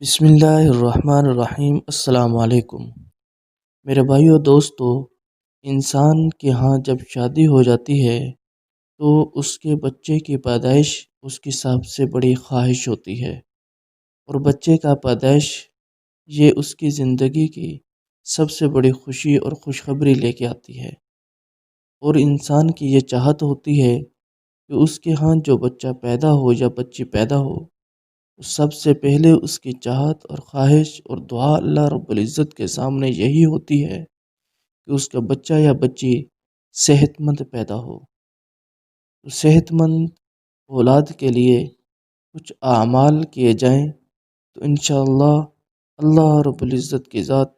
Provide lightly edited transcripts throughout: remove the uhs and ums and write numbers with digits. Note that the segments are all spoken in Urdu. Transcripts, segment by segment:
بسم اللہ الرحمن الرحیم۔ السلام علیکم میرے بھائیو دوستو، انسان کے ہاں جب شادی ہو جاتی ہے تو اس کے بچے کی پیدائش اس کی سب سے بڑی خواہش ہوتی ہے، اور بچے کا پیدائش یہ اس کی زندگی کی سب سے بڑی خوشی اور خوشخبری لے کے آتی ہے، اور انسان کی یہ چاہت ہوتی ہے کہ اس کے ہاں جو بچہ پیدا ہو یا بچی پیدا ہو، سب سے پہلے اس کی چاہت اور خواہش اور دعا اللہ رب العزت کے سامنے یہی ہوتی ہے کہ اس کا بچہ یا بچی صحت مند پیدا ہو۔ تو صحت مند اولاد کے لیے کچھ اعمال کیے جائیں تو انشاءاللہ اللہ رب العزت کی ذات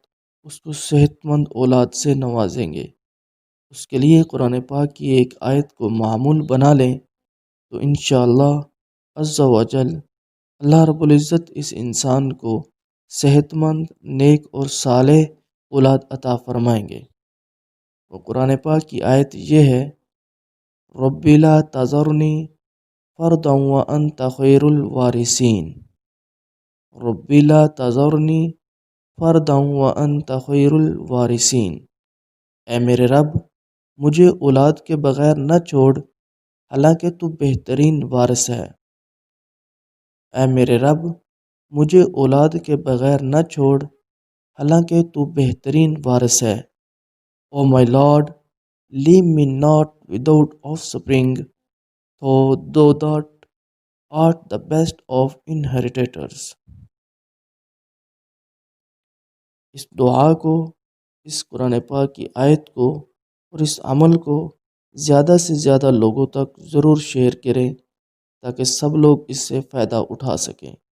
اس کو صحت مند اولاد سے نوازیں گے۔ اس کے لیے قرآن پاک کی ایک آیت کو معمول بنا لیں تو انشاءاللہ عز و جل اللہ رب العزت اس انسان کو صحت مند، نیک اور صالح اولاد عطا فرمائیں گے۔ وہ قرآن پاک کی آیت یہ ہے، رب لا تذرنی فردا وانت خیر الوارثین، رب لا تذرنی فردا وانت خیر الوارثین، اے میرے رب مجھے اولاد کے بغیر نہ چھوڑ حالانکہ تو بہترین وارث ہے۔ اے میرے رب مجھے اولاد کے بغیر نہ چھوڑ حالانکہ تو بہترین وارث ہے۔ O my lord leave me not without offspring thou that art the best of inheritors. اس دعا کو، اس قرآن پاک کی آیت کو اور اس عمل کو زیادہ سے زیادہ لوگوں تک ضرور شیئر کریں تاکہ سب لوگ اس سے فائدہ اٹھا سکیں۔